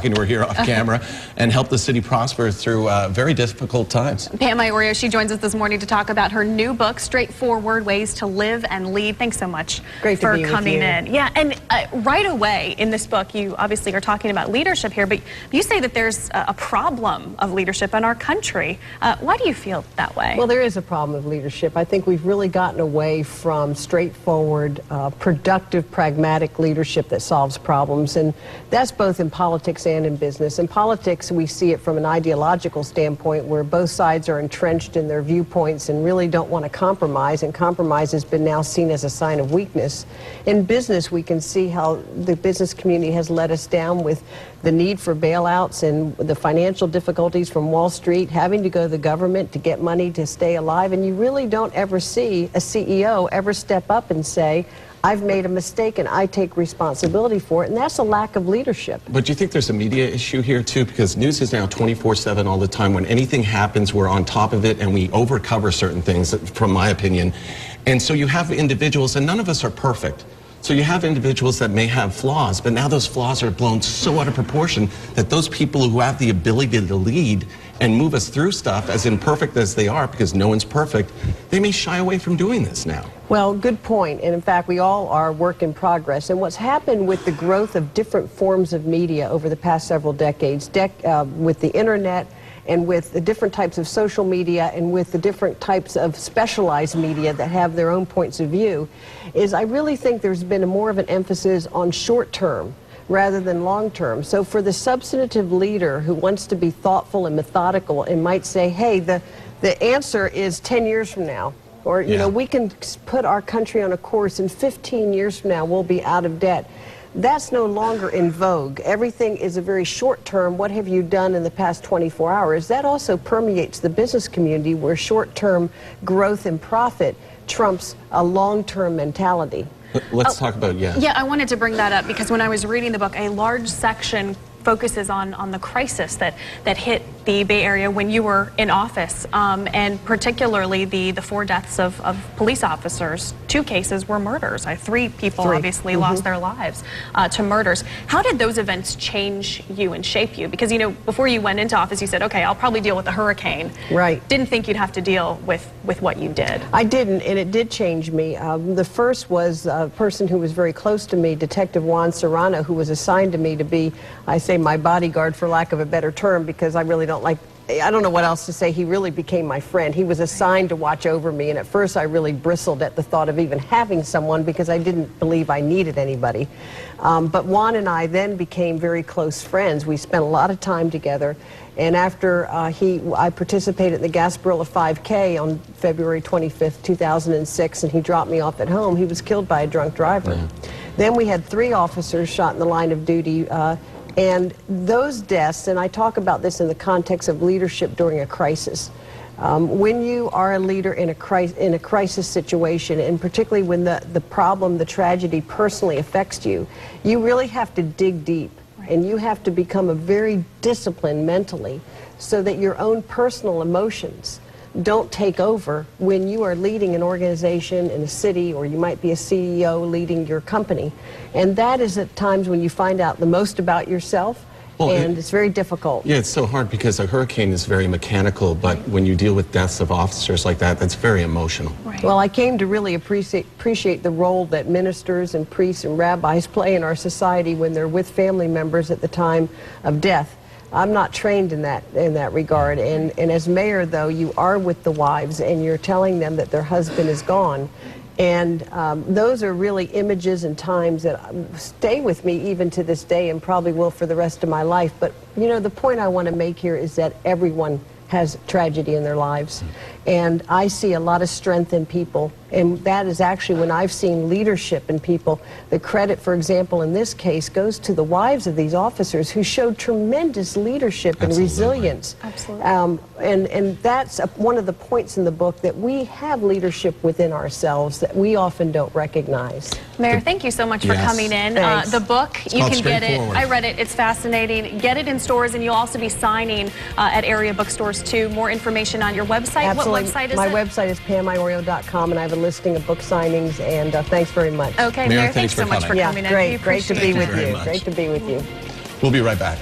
and we're here off camera and help the city prosper through very difficult times. Pam Iorio, she joins us this morning to talk about her new book, Straightforward Ways to Live and Lead. Thanks so much for coming in. Yeah, and right away in this book, you obviously are talking about leadership here, but you say that there's a problem of leadership in our country. Why do you feel that way? Well, there is a problem of leadership. I think we've really gotten away from straightforward, productive, pragmatic leadership that solves problems, and that's both in politics and in business. In politics, we see it from an ideological standpoint where both sides are entrenched in their viewpoints and really don't want to compromise, and compromise has been now seen as a sign of weakness. In business, we can see how the business community has let us down with the need for bailouts and the financial difficulties from Wall Street, having to go to the government to get money to stay alive, and you really don't ever see a CEO ever step up and say, I've made a mistake and I take responsibility for it, and that's a lack of leadership. But do you think there's a media issue here too? Because news is now 24/7 all the time. When anything happens, we're on top of it and we overcover certain things, from my opinion. And so you have individuals, and none of us are perfect. So you have individuals that may have flaws, but now those flaws are blown so out of proportion that those people who have the ability to lead and move us through stuff, as imperfect as they are, because no one's perfect, they may shy away from doing this now. Well, good point. And in fact, we all are work in progress. And what's happened with the growth of different forms of media over the past several decades, with the internet, and with the different types of social media, and with the different types of specialized media that have their own points of view, is I really think there's been more of an emphasis on short term rather than long term. So for the substantive leader who wants to be thoughtful and methodical and might say, hey, the answer is 10 years from now, or you know, we can put our country on a course, and 15 years from now we'll be out of debt. That's no longer in vogue. Everything is a very short term. What have you done in the past 24 hours? That also permeates the business community, where short term growth and profit trumps a long term mentality. Let's talk about, Yeah, I wanted to bring that up because when I was reading the book, a large section focuses on the crisis that hit the Bay Area when you were in office, and particularly the 4 deaths of police officers. 2 cases were murders. 3 people obviously lost their lives to murders. How did those events change you and shape you? Because, you know, before you went into office, you said, okay, I'll probably deal with a hurricane. Right. Didn't think you'd have to deal with what you did. I didn't, and it did change me. The first was a person who was very close to me, Detective Juan Serrano, who was assigned to me to be, I say, my bodyguard, for lack of a better term, because I really don't like, I don't know what else to say. He really became my friend. He was assigned to watch over me, and at first I really bristled at the thought of even having someone because I didn't believe I needed anybody. But Juan and I then became very close friends. We spent a lot of time together, and after I participated in the Gasparilla 5K on February 25th, 2006, and he dropped me off at home. He was killed by a drunk driver. Then we had 3 officers shot in the line of duty, and those deaths, and I talk about this in the context of leadership during a crisis. When you are a leader in a crisis situation, and particularly when the problem, the tragedy personally affects you, you really have to dig deep, and you have to become a very disciplined mentally so that your own personal emotions don't take over when you are leading an organization in a city, or you might be a CEO leading your company. And that is at times when you find out the most about yourself, and it's very difficult. Yeah, it's so hard because a hurricane is very mechanical, but when you deal with deaths of officers like that, that's very emotional. Well, I came to really appreciate the role that ministers and priests and rabbis play in our society when they're with family members at the time of death. I'm not trained in that regard, and as mayor, though, you are with the wives and you're telling them that their husband is gone, and those are really images and times that stay with me even to this day, and probably will for the rest of my life. But you know, the point I want to make here is that everyone has tragedy in their lives, and I see a lot of strength in people, and that is actually when I've seen leadership in people. The credit, for example, in this case goes to the wives of these officers who showed tremendous leadership and resilience. And that's one of the points in the book, that we have leadership within ourselves that we often don't recognize. Mayor, thank you so much for coming in. The book, you can get it. I read it. It's fascinating. Get it in stores, and you'll also be signing at area bookstores too. More information on your website. Absolutely. What website is it? My website is PamIorio.com, and I have a listing of book signings, and thanks very much. Okay, Mayor, thanks so much for coming in. Great to be with you. Great to be with you. We'll be right back.